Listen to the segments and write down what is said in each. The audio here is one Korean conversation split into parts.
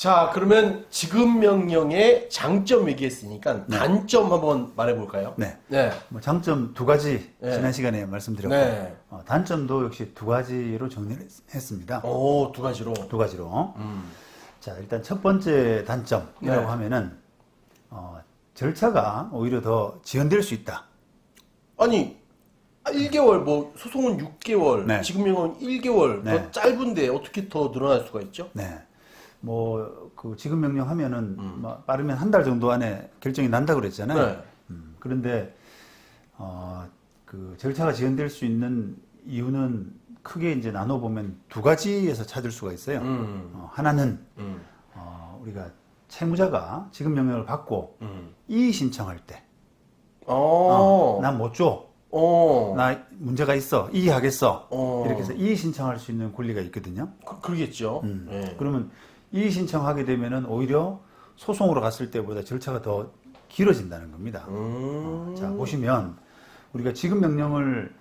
자, 그러면 지급 명령의 장점 얘기했으니까 단점 한번 말해볼까요? 네. 네. 뭐 장점 두 가지 네. 지난 시간에 말씀드렸고 네. 단점도 역시 두 가지로 정리를 했습니다. 오, 두 가지로. 두 가지로. 자, 일단 첫 번째 단점이라고 네. 하면은 절차가 오히려 더 지연될 수 있다. 아니, 1개월, 뭐, 소송은 6개월, 네. 지급 명령은 1개월, 네. 더 짧은데 어떻게 더 늘어날 수가 있죠? 네. 뭐, 그 지급 명령 하면은 뭐 빠르면 한 달 정도 안에 결정이 난다고 그랬잖아요. 네. 그런데 그 절차가 지연될 수 있는 이유는 크게 이제 나눠 보면 두 가지에서 찾을 수가 있어요. 하나는 우리가 채무자가 지급 명령을 받고 이의 신청할 때, 난 못 줘. 나 문제가 있어. 이의하겠어. 이렇게 해서 이의 신청할 수 있는 권리가 있거든요. 그러겠죠. 네. 그러면 이의 신청하게 되면은 오히려 소송으로 갔을 때보다 절차가 더 길어진다는 겁니다. 자, 보시면 우리가 지급 명령을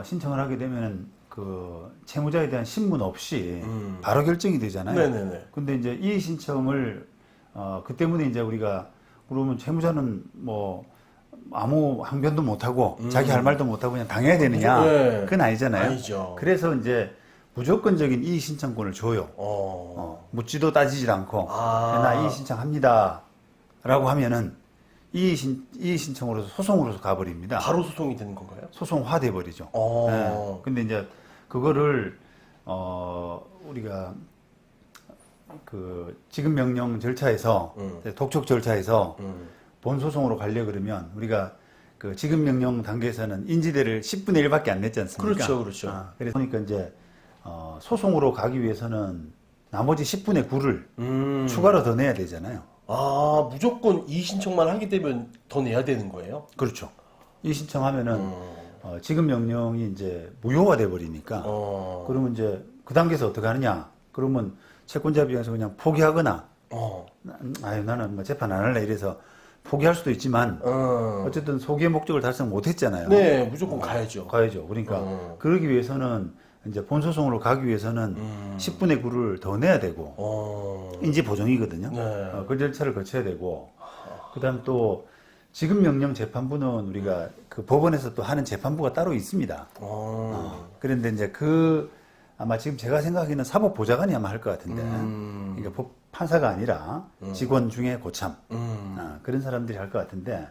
신청을 하게 되면은 그 채무자에 대한 신문 없이 바로 결정이 되잖아요. 네네네. 근데 이제 이의 신청을 그 때문에 이제 우리가 그러면 채무자는 뭐 아무 항변도 못하고 자기 할 말도 못하고 그냥 당해야 되느냐? 네. 그건 아니잖아요. 아니죠. 그래서 이제 무조건적인 이의 신청권을 줘요. 묻지도 따지질 않고 나 이의 신청합니다 라고 하면은 이의 신청으로서 소송으로서 가버립니다. 바로 소송이 되는 건가요? 소송화돼 버리죠. 네. 근데 이제 그거를 우리가 그 지급 명령 절차에서 독촉 절차에서 본 소송으로 가려 그러면 우리가 그 지급 명령 단계에서는 인지대를 10분의 1밖에 안 냈지 않습니까? 그렇죠, 그렇죠. 그래서 보니까 이제 소송으로 가기 위해서는 나머지 10분의 9를 추가로 더 내야 되잖아요. 무조건 이의 신청만 하게 되면 더 내야 되는 거예요? 그렇죠. 이 신청하면은 지급 명령이 이제 무효가 돼 버리니까 그러면 이제 그 단계에서 어떻게 하느냐? 그러면 채권자 입장에서 그냥 포기하거나 아유 나는 뭐 재판 안 할래 이래서 포기할 수도 있지만 어쨌든 소기의 목적을 달성 못 했잖아요. 네, 무조건 가야죠. 가야죠. 그러니까 그러기 위해서는 이제 본소송으로 가기 위해서는 10분의 9를 더 내야 되고 인지 보정이거든요. 네. 그 절차를 거쳐야 되고 그다음 또 지급 명령 재판부는 우리가 그 법원에서 또 하는 재판부가 따로 있습니다. 그런데 이제 아마 지금 제가 생각하기에는 사법보좌관이 아마 할 것 같은데 그러니까 판사가 아니라 직원 중에 고참 그런 사람들이 할 것 같은데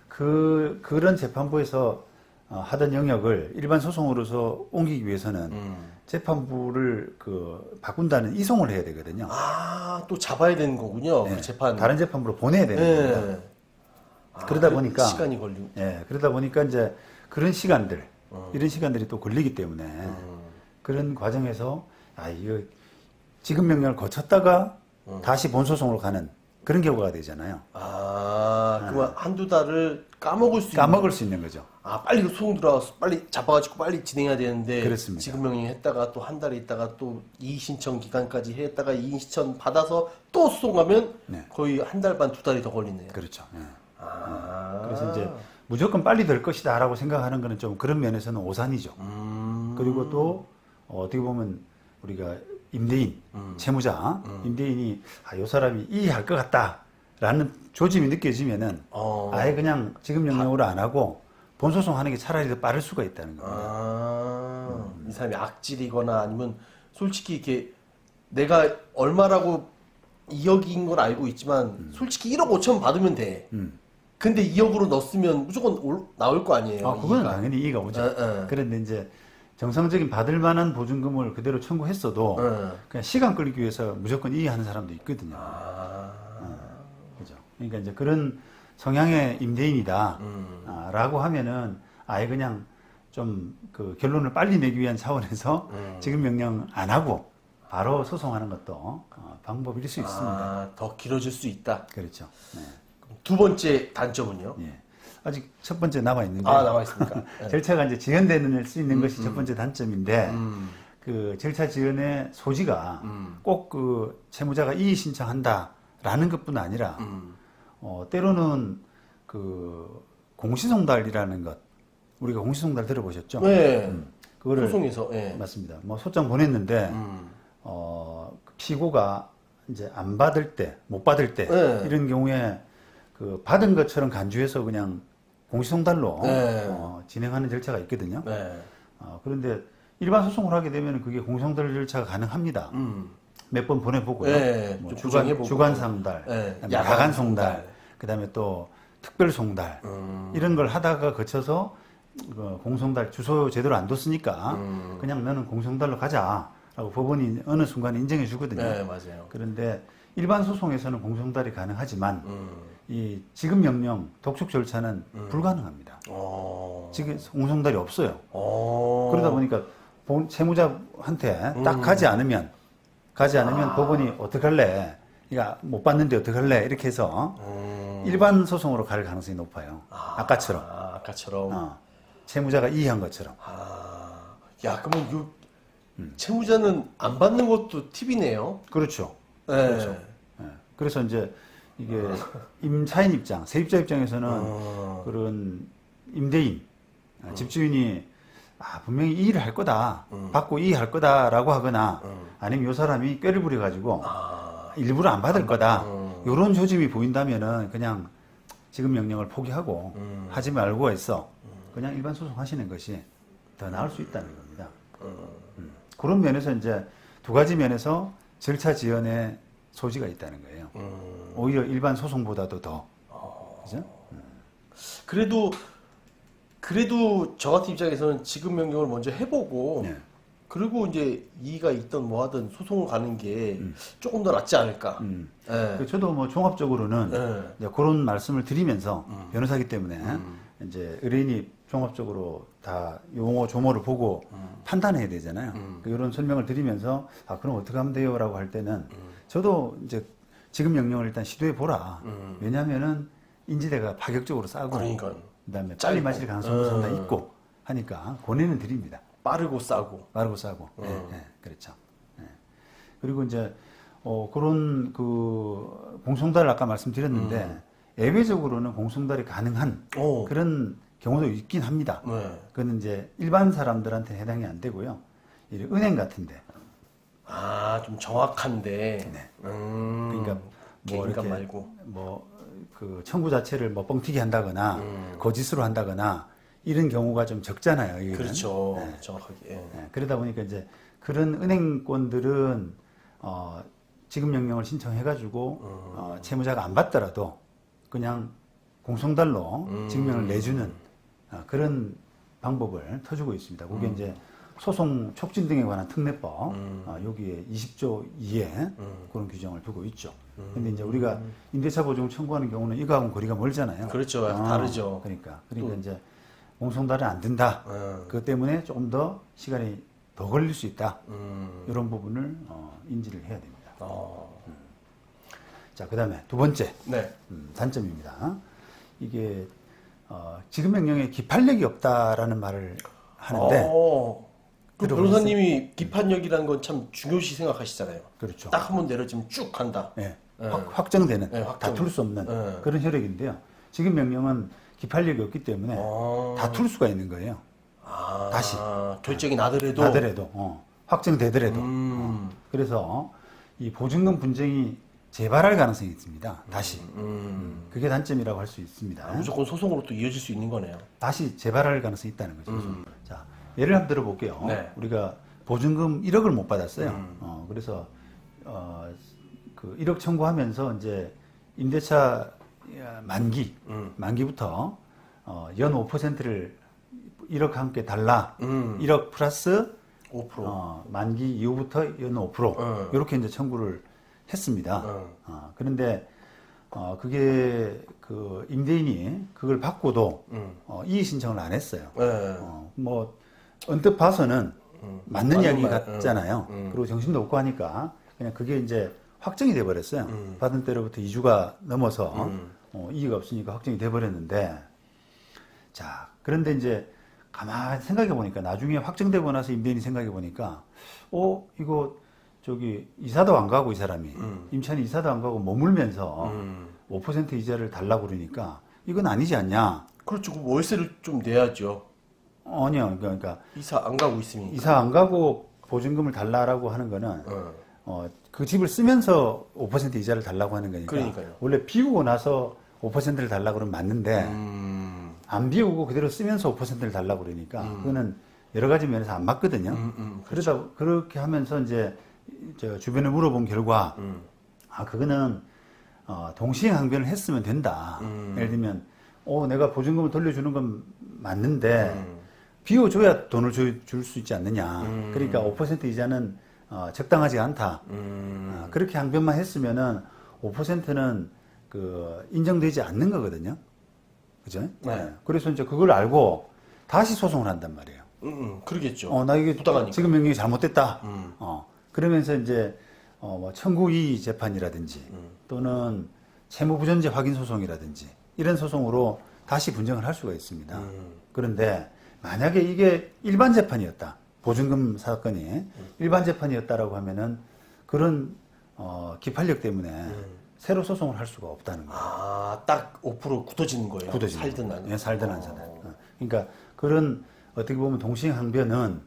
그런 재판부에서 하던 영역을 일반 소송으로서 옮기기 위해서는 재판부를 바꾼다는 이송을 해야 되거든요. 또 잡아야 되는 거군요. 네. 그 재판. 다른 재판부로 보내야 되는 겁니다. 그러다 보니까 시간이 걸리고. 그러다 보니까 이제 그런 시간들 이런 시간들이 또 걸리기 때문에 그런 과정에서 이거 지급 명령을 거쳤다가 다시 본소송으로 가는 그런 경우가 되잖아요. 그러면 한두 달을 까먹을 수 있는 거죠. 빨리 소송 들어와서 빨리 잡아가지고 빨리 진행해야 되는데 그렇습니다. 지급 명령 했다가 또 한 달 있다가 또 이의 신청 기간까지 했다가 이의 신청 받아서 또 소송하면 거의 한 달 반 두 달이 더 걸리네요. 그렇죠. 그래서 이제 무조건 빨리 될 것이다라고 생각하는 거는 좀 그런 면에서는 오산이죠. 그리고 또 어떻게 보면 우리가 임대인, 채무자, 임대인이 이 사람이 이해할 것 같다라는 조짐이 느껴지면은 아예 그냥 지급 명령으로 안 하고 본소송 하는 게 차라리 더 빠를 수가 있다는 겁니다. 이 사람이 악질이거나 아니면 솔직히 이렇게 내가 얼마라고 2억인 걸 알고 있지만 솔직히 1억 5천 받으면 돼. 근데 2억으로 넣었으면 무조건 나올 거 아니에요. 그거는 당연히 이의가 오죠. 그런데 이제 정상적인 받을 만한 보증금을 그대로 청구했어도 그냥 시간 끌기 위해서 무조건 이의하는 사람도 있거든요. 그죠. 그러니까 이제 그런 성향의 임대인이다 라고 하면은 아예 그냥 좀 그 결론을 빨리 내기 위한 차원에서 지급 명령 안 하고 바로 소송하는 것도 방법일 수 있습니다. 더 길어질 수 있다. 그렇죠. 네. 두 번째 단점은요? 아직 첫 번째 남아 있는데. 남아 있습니까? 절차가 이제 지연될 수 있는 것이 첫 번째 단점인데, 그 절차 지연의 소지가 꼭 그 채무자가 이의 신청한다라는 것뿐 아니라, 때로는 그 공시송달이라는 것, 우리가 공시송달 들어보셨죠? 네. 그거를 소송에서. 맞습니다. 뭐 소장 보냈는데, 피고가 이제 안 받을 때, 못 받을 때 네. 이런 경우에 그 받은 것처럼 간주해서 그냥 공시송달로 네. 진행하는 절차가 있거든요. 네. 그런데 일반 소송을 하게 되면 그게 공시송달 절차가 가능합니다. 몇 번 보내보고요. 네, 뭐 좀 주간, 조정해보고. 주간송달, 네, 그다음에 야간 야간 송달. 송달, 그다음에 또 특별 송달 이런 걸 하다가 거쳐서 공송달 주소 제대로 안 뒀으니까 그냥 너는 공송달로 가자라고 법원이 어느 순간 인정해 주거든요. 네, 맞아요. 그런데 일반 소송에서는 공송달이 가능하지만 이 지급 명령 독촉 절차는 불가능합니다. 지금 공송달이 없어요. 그러다 보니까 채무자한테 딱 가지 않으면 법원이 어떡할래? 그러니까 못 받는데 어떡할래? 이렇게 해서 일반 소송으로 갈 가능성이 높아요. 아까처럼. 아까처럼. 채무자가 이해한 것처럼. 야, 그러면 요 채무자는 안 받는 것도 팁이네요. 그렇죠. 네. 그렇죠. 예. 그래서 이제 이게 임차인 입장, 세입자 입장에서는 그런 임대인, 집주인이 분명히 이 일을 할 거다, 받고 이해할 거다라고 하거나 아니면 이 사람이 꾀를 부려가지고 일부러 안 받을 거다, 이런 조짐이 보인다면은 그냥 지급 명령을 포기하고 하지 말고 해서 그냥 일반 소송하시는 것이 더 나을 수 있다는 겁니다. 그런 면에서 이제 두 가지 면에서 절차 지연의 소지가 있다는 거예요. 오히려 일반 소송보다도 더. 그죠? 그래도 저 같은 입장에서는 지급 명령을 먼저 해보고 네. 그리고 이제 이의가 있든 뭐 하든 소송을 가는 게 조금 더 낫지 않을까. 네. 저도 뭐 종합적으로는 네. 이제 그런 말씀을 드리면서 변호사기 때문에 이제 의뢰인이 종합적으로 다 용어 조모를 보고 판단해야 되잖아요. 이런 설명을 드리면서 그럼 어떻게 하면 돼요라고 할 때는 저도 이제 지급 명령을 일단 시도해 보라. 왜냐하면은 인지대가 파격적으로 싸고 그러니까 그다음에 빨리 마실 가능성도 상당히 있고 하니까 권해는 드립니다. 빠르고 싸고. 빠르고 싸고. 그렇죠. 그리고 이제 그런 그 공송달 아까 말씀드렸는데 예외적으로는 공송달이 가능한 그런 경우도 있긴 합니다. 네. 그건 이제 일반 사람들한테 해당이 안 되고요. 이 은행 같은데. 좀 정확한데. 네. 그러니까 뭐 개인감 이렇게 말고. 뭐 그 청구 자체를 뭐 뻥튀기 한다거나 거짓으로 한다거나 이런 경우가 좀 적잖아요. 이거는. 그렇죠. 정확하게. 그러다 보니까 이제 그런 은행권들은 지급 명령을 신청해가지고 채무자가 안 받더라도 그냥 공송달로 증명을 내주는 그런 방법을 터주고 있습니다. 그게 이제 소송 촉진 등에 관한 특례법 여기에 20조 2에 그런 규정을 두고 있죠. 근데 이제 우리가 임대차 보증 청구하는 경우는 이거하고는 거리가 멀잖아요. 그렇죠. 다르죠. 그러니까 이제 공송달은 안 된다. 그것 때문에 조금 더 시간이 더 걸릴 수 있다. 이런 부분을 인지를 해야 됩니다. 자, 그다음에 두 번째 네. 단점입니다. 이게 지급 명령에 기판력이 없다라는 말을 하는데 그 변호사님이 기판력이라는 건 참 중요시 생각하시잖아요. 그렇죠. 딱 한 번 내려지면 쭉 간다. 네. 확정되는 네, 확정. 다툴 수 없는 그런 혈액인데요. 지급 명령은 기판력이 없기 때문에 다툴 수가 있는 거예요. 다시 결정이 나더라도 확정되더라도 그래서 이 보증금 분쟁이 재발할 가능성이 있습니다. 다시 그게 단점이라고 할 수 있습니다. 무조건 소송으로 또 이어질 수 있는 거네요. 다시 재발할 가능성이 있다는 거죠. 자, 예를 한번 들어볼게요. 네. 우리가 보증금 1억을 못 받았어요. 그래서 그 1억 청구하면서 이제 임대차 만기부터 연 5%를 1억 함께 달라. 1억 플러스 5%. 만기 이후부터 연 5% 이렇게 이제 청구를 했습니다. 그런데 그게 그 임대인이 그걸 받고도 이의 신청을 안 했어요. 뭐 언뜻 봐서는 맞는 이야기 같잖아요. 그리고 정신도 없고 하니까 그냥 그게 이제 확정이 돼 버렸어요. 받은 때로부터 2주가 넘어서 이의가 없으니까 확정이 돼 버렸는데 자, 그런데 이제 가만히 생각해 보니까 나중에 확정되고 나서 임대인이 생각해 보니까 이거 저기 이사도 안 가고 이 사람이 임차인이 이사도 안 가고 머물면서 5% 이자를 달라고 그러니까 이건 아니지 않냐? 그렇죠. 그럼 월세를 좀 내야죠. 아니요. 그러니까 이사 안 가고 있으니까. 이사 안 가고 보증금을 달라라고 하는 거는 그 집을 쓰면서 5% 이자를 달라고 하는 거니까. 그러니까요. 원래 비우고 나서 5%를 달라고 그러면 맞는데, 안 비우고 그대로 쓰면서 5%를 달라고 그러니까, 그거는 여러 가지 면에서 안 맞거든요. 그러다, 그렇게 하면서 이제, 저 주변에 물어본 결과, 그거는, 동시에 항변을 했으면 된다. 예를 들면, 내가 보증금을 돌려주는 건 맞는데, 비워줘야 돈을 줄 수 있지 않느냐. 그러니까 5% 이자는 적당하지 않다. 그렇게 항변만 했으면은 5%는 인정되지 않는 거거든요. 그죠? 네. 그래서 이제 그걸 알고 다시 소송을 한단 말이에요. 그러겠죠. 나 이게 부당하니까. 지금 명령이 잘못됐다. 그러면서 이제 뭐 청구 이의 재판이라든지 또는 채무부전제 확인 소송이라든지 이런 소송으로 다시 분쟁을 할 수가 있습니다. 그런데 만약에 이게 일반 재판이었다. 보증금 사건이 일반 재판이었다라고 하면은 그런 기판력 때문에 새로 소송을 할 수가 없다는 거예요. 딱 5% 굳어지는 거예요. 굳어지는 살든 거예요. 안. 예, 살든 안 살든. 그러니까 그런 어떻게 보면 동시항변은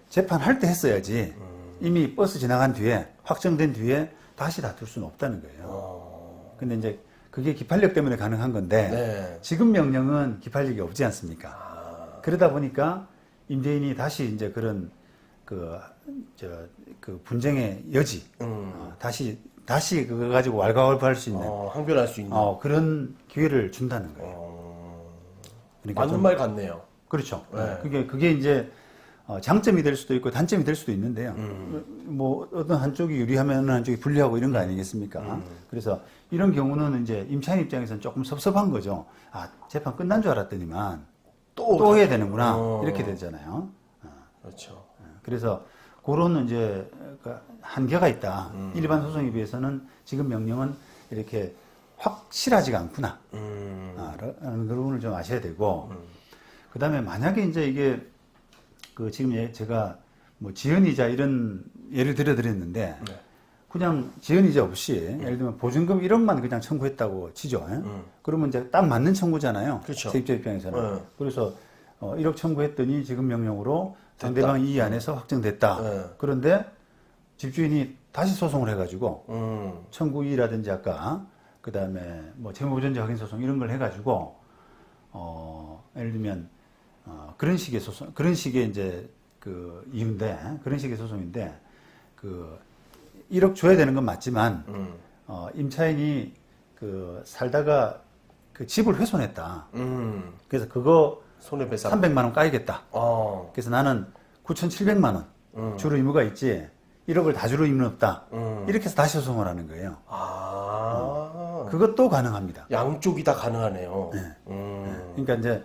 재판할 때 했어야지 이미 버스 지나간 뒤에 확정된 뒤에 다시 다툴 수는 없다는 거예요. 근데 이제 그게 기판력 때문에 가능한 건데 네. 지금 명령은 기판력이 없지 않습니까? 그러다 보니까 임대인이 다시 이제 그런 그 분쟁의 여지, 다시 그거 가지고 왈가왈부할 수 있는, 항변할 수 있는. 그런 기회를 준다는 거예요. 그러니까 맞는 말 같네요. 그렇죠. 네. 그게 이제 장점이 될 수도 있고 단점이 될 수도 있는데요. 뭐 어떤 한쪽이 유리하면 한쪽이 불리하고 이런 거 아니겠습니까? 그래서 이런 경우는 이제 임차인 입장에서는 조금 섭섭한 거죠. 재판 끝난 줄 알았더니만 또 해야 되는구나. 이렇게 되잖아요. 그렇죠. 그래서 그런 이제 한계가 있다. 일반 소송에 비해서는 지금 명령은 이렇게 확실하지가 않구나. 라는 부분을 좀 아셔야 되고, 그 다음에 만약에 이제 이게 지금 제가 뭐 지연이자 이런 예를 들어 드렸는데, 그냥 지연이자 없이 예를 들면 보증금 1억만 그냥 청구했다고 치죠. 그러면 이제 딱 맞는 청구잖아요. 그렇죠. 세입자 입장에서는. 그래서 1억 청구했더니 지금 명령으로 상대방 이의 안에서 확정됐다. 그런데 집주인이 다시 소송을 해가지고 청구 이의라든지 아까 그 다음에 뭐 채무부전제 확인 소송 이런 걸 해가지고 예를 들면 그런 식의 소송, 그런 식의 이제 이유인데 그런 식의 소송인데 1억 줘야 되는 건 맞지만 임차인이 살다가 집을 훼손했다. 그래서 그거 손해배상. 300만 원 까이겠다. 그래서 나는 9,700만 원 주로 의무가 있지 1억을 다 주로 의무는 없다. 이렇게 해서 다시 소송을 하는 거예요. 그것도 가능합니다. 양쪽이 다 가능하네요. 그러니까 이제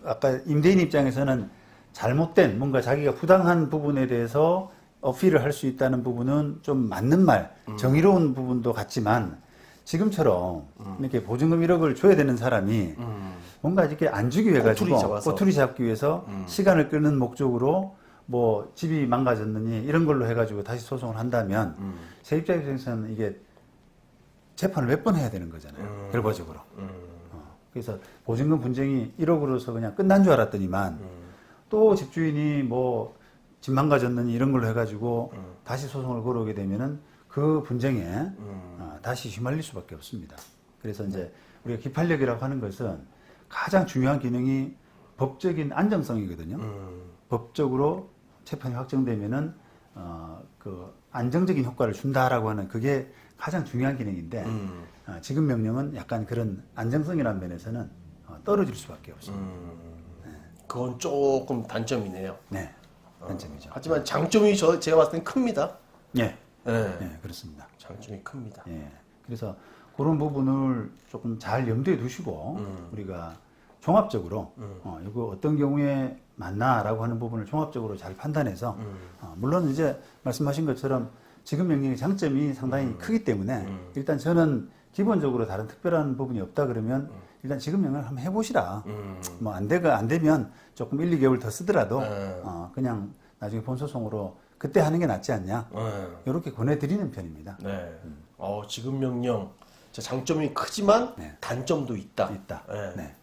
아까 임대인 입장에서는 잘못된 뭔가 자기가 부당한 부분에 대해서 어필을 할 수 있다는 부분은 좀 맞는 말, 정의로운 부분도 같지만 지금처럼 이렇게 보증금 1억을 줘야 되는 사람이 뭔가 이렇게 안 주기 위해 가지고 꼬투리 잡기 위해서 시간을 끄는 목적으로 뭐 집이 망가졌느니 이런 걸로 해가지고 다시 소송을 한다면 세입자 입장에서는 이게 재판을 몇 번 해야 되는 거잖아요. 결과적으로. 그래서 보증금 분쟁이 1억으로서 그냥 끝난 줄 알았더니만 또 집주인이 뭐 집 망가졌느니 이런 걸로 해가지고 다시 소송을 걸어오게 되면은 그 분쟁에 다시 휘말릴 수밖에 없습니다. 그래서 이제 우리가 기판력이라고 하는 것은 가장 중요한 기능이 법적인 안정성이거든요. 법적으로 재판이 확정되면은 안정적인 효과를 준다라고 하는 그게 가장 중요한 기능인데 지금 명령은 약간 그런 안정성이라는 면에서는 떨어질 수밖에 없습니다. 그건 조금 단점이네요. 네, 단점이죠. 하지만 장점이 제가 봤을 땐 큽니다. 네, 네. 그렇습니다. 장점이 큽니다. 예. 그래서 그런 부분을 조금 잘 염두에 두시고 우리가 종합적으로 이거 어떤 경우에 맞나라고 하는 부분을 종합적으로 잘 판단해서 물론 이제 말씀하신 것처럼 지금 명령의 장점이 상당히 크기 때문에 일단 저는 기본적으로 다른 특별한 부분이 없다 그러면 일단 지금 명령을 한번 해보시라. 뭐 안 되면 조금 1, 2개월 더 쓰더라도 그냥 나중에 본소송으로 그때 하는 게 낫지 않냐. 이렇게 권해드리는 편입니다. 네. 지금 명령 장점이 크지만 네. 단점도 있다. 있다. 네. 네.